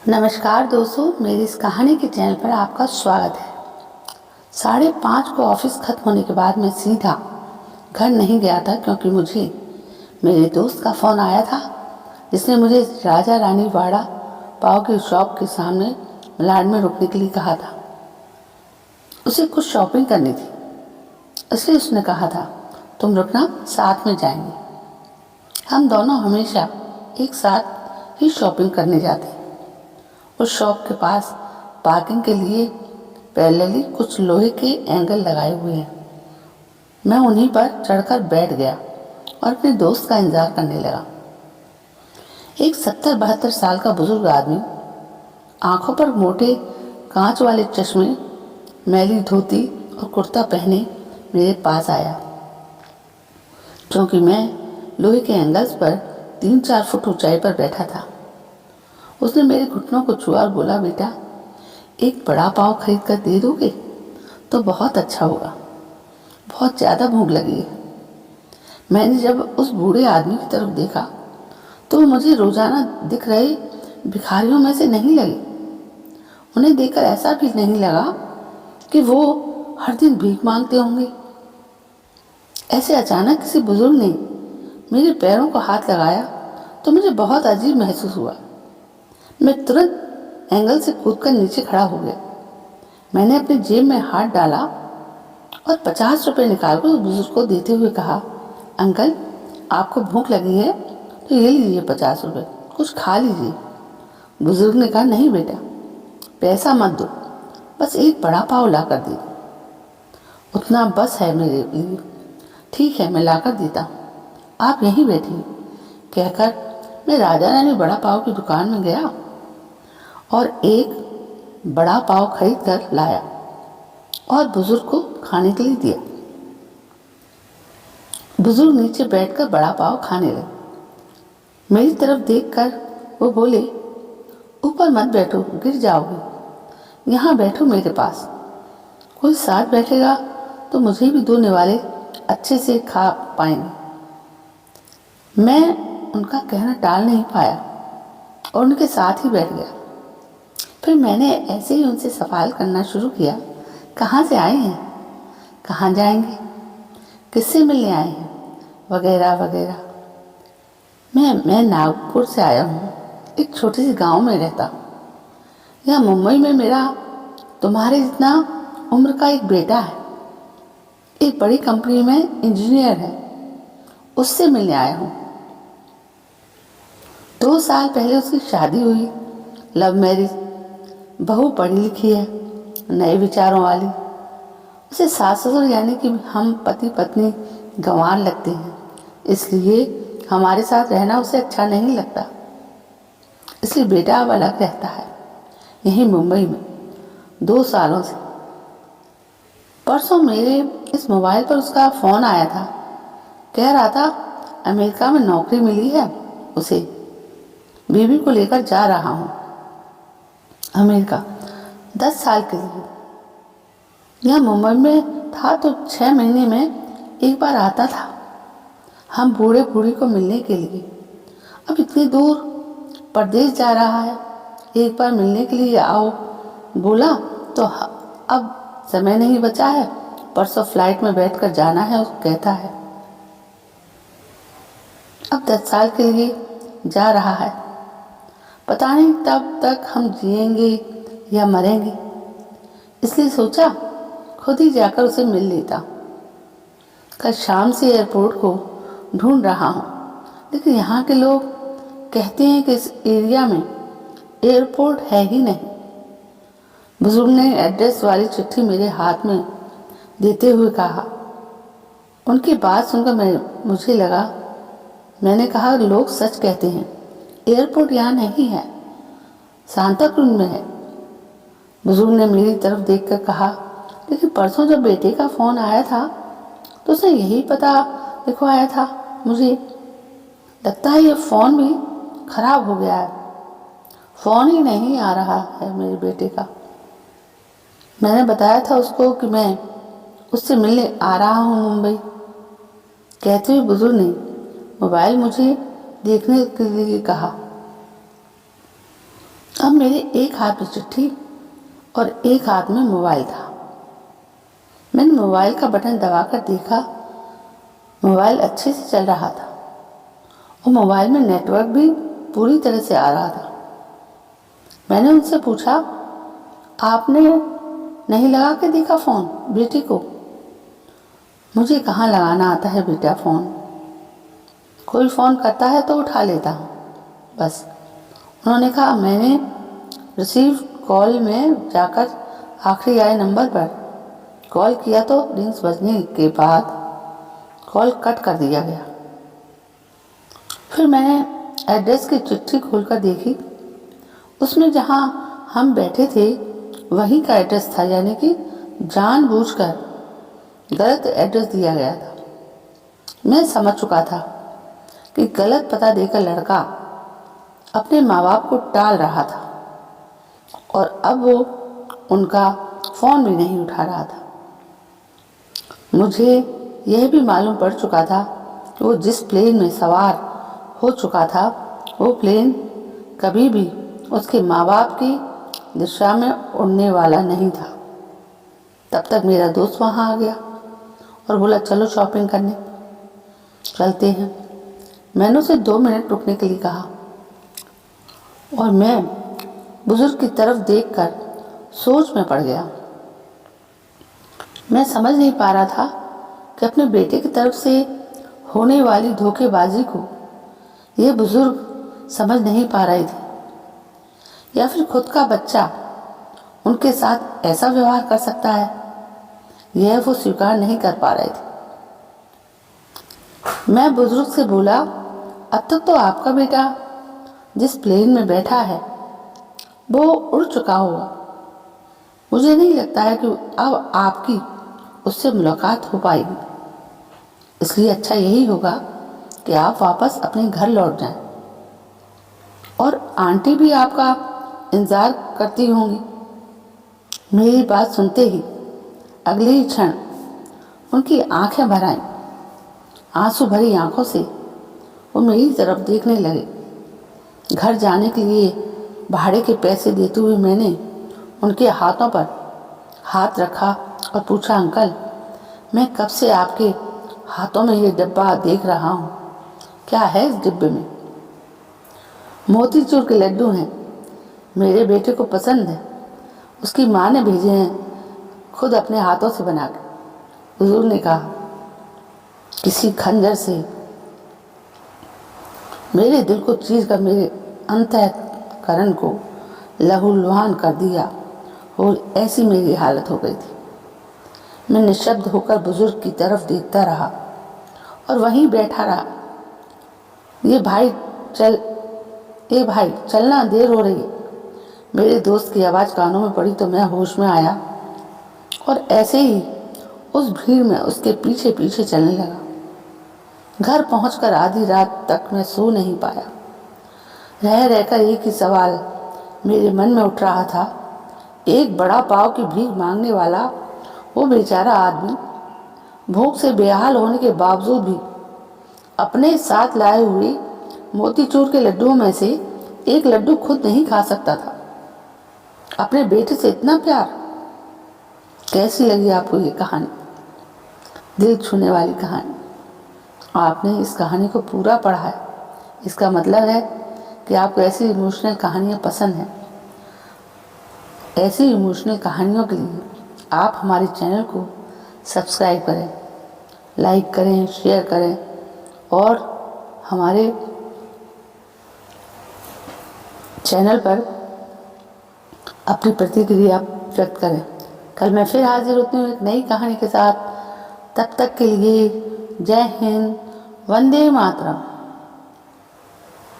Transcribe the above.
नमस्कार दोस्तों, मेरी इस कहानी के चैनल पर आपका स्वागत है। 5:30 को ऑफिस खत्म होने के बाद मैं सीधा घर नहीं गया था, क्योंकि मुझे मेरे दोस्त का फ़ोन आया था जिसने मुझे राजा रानी वाड़ा पाव की शॉप के सामने मलाड में रुकने के लिए कहा था। उसे कुछ शॉपिंग करनी थी, इसलिए उसने कहा था तुम रुकना, साथ में जाएंगे। हम दोनों हमेशा एक साथ ही शॉपिंग करने जाते। उस शॉप के पास पार्किंग के लिए पैरेलली कुछ लोहे के एंगल लगाए हुए हैं। मैं उन्हीं पर चढ़कर बैठ गया और अपने दोस्त का इंतजार करने लगा। एक 70-72 साल का बुजुर्ग आदमी, आंखों पर मोटे कांच वाले चश्मे, मैली धोती और कुर्ता पहने मेरे पास आया। क्योंकि मैं लोहे के एंगल्स पर 3-4 फुट ऊंचाई पर बैठा था, उसने मेरे घुटनों को छुआ और बोला, बेटा एक बड़ा पाव खरीद कर दे दोगे तो बहुत अच्छा होगा, बहुत ज़्यादा भूख लगी है। मैंने जब उस बूढ़े आदमी की तरफ देखा तो वो मुझे रोजाना दिख रहे भिखारियों में से नहीं लगे। उन्हें देखकर ऐसा भी नहीं लगा कि वो हर दिन भीख मांगते होंगे। ऐसे अचानक किसी बुजुर्ग ने मेरे पैरों को हाथ लगाया तो मुझे बहुत अजीब महसूस हुआ। मैं तुरंत एंगल से कूदकर नीचे खड़ा हो गया। मैंने अपनी जेब में हाथ डाला और 50 रुपये निकालकर उस बुजुर्ग को देते हुए कहा, अंकल आपको भूख लगी है तो ये लीजिए 50 रुपये, कुछ खा लीजिए। बुजुर्ग ने कहा, नहीं बेटा, पैसा मत दो, बस एक बड़ा पाव ला कर दे दो, उतना बस है मेरे लिए। ठीक है, मैं ला कर देता हूँ, आप यहीं बैठिए, कहकर मैं राजा रानी बड़ा पाव की दुकान में गया और एक बड़ा पाव खरीद कर लाया और बुजुर्ग को खाने के लिए दिया। बुजुर्ग नीचे बैठकर बड़ा पाव खाने लगे। मेरी तरफ देखकर वो बोले, ऊपर मत बैठो, गिर जाओगे, यहाँ बैठो मेरे पास, कोई साथ बैठेगा तो मुझे भी 2 निवाले अच्छे से खा पाएंगे। मैं उनका कहना टाल नहीं पाया और उनके साथ ही बैठ गया। फिर मैंने ऐसे ही उनसे सवाल करना शुरू किया, कहाँ से आए हैं, कहाँ जाएंगे, किससे मिलने आए हैं, वगैरह वगैरह। मैं नागपुर से आया हूँ, एक छोटे से गांव में रहता हूँ। यहाँ मुंबई में मेरा तुम्हारे जितना उम्र का एक बेटा है, एक बड़ी कंपनी में इंजीनियर है, उससे मिलने आया हूँ। 2 साल पहले उसकी शादी हुई, लव मैरिज, बहू पढ़ी लिखी है, नए विचारों वाली। उसे सास ससुर यानी कि हम पति पत्नी गंवार लगते हैं, इसलिए हमारे साथ रहना उसे अच्छा नहीं लगता। इसलिए बेटा अब अलग रहता है, यहीं मुंबई में 2 सालों से। परसों मेरे इस मोबाइल पर उसका फ़ोन आया था, कह रहा था अमेरिका में नौकरी मिली है उसे, बीवी को लेकर जा रहा हूँ अमेरिका 10 साल के लिए। यहाँ मुंबई में था तो 6 महीने में एक बार आता था हम बूढ़े बूढ़ी को मिलने के लिए। अब इतनी दूर परदेश जा रहा है, एक बार मिलने के लिए आओ बोला तो अब समय नहीं बचा है, परसों फ्लाइट में बैठकर जाना है, उसको कहता है। अब 10 साल के लिए जा रहा है, पता नहीं तब तक हम जिएंगे या मरेंगे, इसलिए सोचा खुद ही जाकर उसे मिल लेता। कल शाम से एयरपोर्ट को ढूंढ रहा हूँ, लेकिन यहाँ के लोग कहते हैं कि इस एरिया में एयरपोर्ट है ही नहीं। बुजुर्ग ने एड्रेस वाली चिट्ठी मेरे हाथ में देते हुए कहा। उनकी बात सुनकर मुझे लगा, मैंने कहा, लोग सच कहते हैं, एयरपोर्ट यहाँ नहीं है, सांताक्रूज में है। बुजुर्ग ने मेरी तरफ देखकर कहा, लेकिन परसों जब बेटे का फ़ोन आया था तो उसने यही पता लिखवाया था मुझे। लगता है ये फ़ोन भी खराब हो गया है, फ़ोन ही नहीं आ रहा है मेरे बेटे का। मैंने बताया था उसको कि मैं उससे मिलने आ रहा हूँ मुंबई। कहते हुए बुजुर्ग ने मोबाइल मुझे देखने के लिए कहा। अब मेरे एक हाथ में चिट्ठी और एक हाथ में मोबाइल था। मैंने मोबाइल का बटन दबाकर देखा, मोबाइल अच्छे से चल रहा था और मोबाइल में नेटवर्क भी पूरी तरह से आ रहा था। मैंने उनसे पूछा, आपने नहीं लगा के देखा फ़ोन बेटी को? मुझे कहाँ लगाना आता है बेटा फ़ोन, कोई फ़ोन करता है तो उठा लेता हूँ बस। उन्होंने कहा, मैंने रिसीव कॉल में जाकर आखिरी आए नंबर पर कॉल किया तो रिंग्स बजने के बाद कॉल कट कर दिया गया। फिर मैंने एड्रेस की चिट्ठी खोलकर देखी, उसमें जहाँ हम बैठे थे वहीं का एड्रेस था, यानी कि जानबूझकर गलत एड्रेस दिया गया था। मैं समझ चुका था कि गलत पता देकर लड़का अपने माँ बाप को टाल रहा था और अब वो उनका फ़ोन भी नहीं उठा रहा था। मुझे यह भी मालूम पड़ चुका था कि वो जिस प्लेन में सवार हो चुका था वो प्लेन कभी भी उसके माँ बाप की दिशा में उड़ने वाला नहीं था। तब तक मेरा दोस्त वहाँ आ गया और बोला, चलो शॉपिंग करने चलते हैं। मैंने उसे 2 मिनट रुकने के लिए कहा और मैं बुजुर्ग की तरफ देखकर सोच में पड़ गया। मैं समझ नहीं पा रहा था कि अपने बेटे की तरफ से होने वाली धोखेबाजी को ये बुजुर्ग समझ नहीं पा रहे थे या फिर खुद का बच्चा उनके साथ ऐसा व्यवहार कर सकता है, यह वो स्वीकार नहीं कर पा रहे थे। मैं बुजुर्ग से बोला, अब तक तो आपका बेटा जिस प्लेन में बैठा है वो उड़ चुका होगा। मुझे नहीं लगता है कि अब आपकी उससे मुलाकात हो पाएगी, इसलिए अच्छा यही होगा कि आप वापस अपने घर लौट जाएं। और आंटी भी आपका इंतज़ार करती होंगी। मेरी बात सुनते ही अगले ही क्षण उनकी आंखें भर आईं। आंसू भरी आंखों से वो मेरी तरफ देखने लगे। घर जाने के लिए भाड़े के पैसे देते हुए मैंने उनके हाथों पर हाथ रखा और पूछा, अंकल, मैं कब से आपके हाथों में ये डब्बा देख रहा हूँ, क्या है इस डिब्बे में? मोतीचूर के लड्डू हैं, मेरे बेटे को पसंद है, उसकी माँ ने भेजे हैं खुद अपने हाथों से बना के। हुजूर ने कहा। किसी खंजर से मेरे दिल को चीर कर मेरे अंतःकरण को लहूलुहान कर दिया और ऐसी मेरी हालत हो गई थी। मैं निशब्द होकर बुजुर्ग की तरफ देखता रहा और वहीं बैठा रहा। ये भाई चलना, देर हो रही है। मेरे दोस्त की आवाज़ कानों में पड़ी तो मैं होश में आया और ऐसे ही उस भीड़ में उसके पीछे पीछे चलने लगा। घर पहुंचकर आधी रात तक मैं सो नहीं पाया। रह रहकर एक ही सवाल मेरे मन में उठ रहा था, एक बड़ा पाव की भीख मांगने वाला वो बेचारा आदमी भूख से बेहाल होने के बावजूद भी अपने साथ लाए हुए मोतीचूर के लड्डुओं में से एक लड्डू खुद नहीं खा सकता था। अपने बेटे से इतना प्यार। कैसी लगी आपको ये कहानी? दिल छूने वाली कहानी। आपने इस कहानी को पूरा पढ़ा है, इसका मतलब है कि आपको ऐसी इमोशनल कहानियाँ पसंद हैं। ऐसी इमोशनल कहानियों के लिए आप हमारे चैनल को सब्सक्राइब करें, लाइक करें, शेयर करें और हमारे चैनल पर अपनी प्रतिक्रिया व्यक्त करें। कल मैं फिर हाजिर होती हूँ एक नई कहानी के साथ। तब तक के लिए जय हिंद, वंदे मातरम।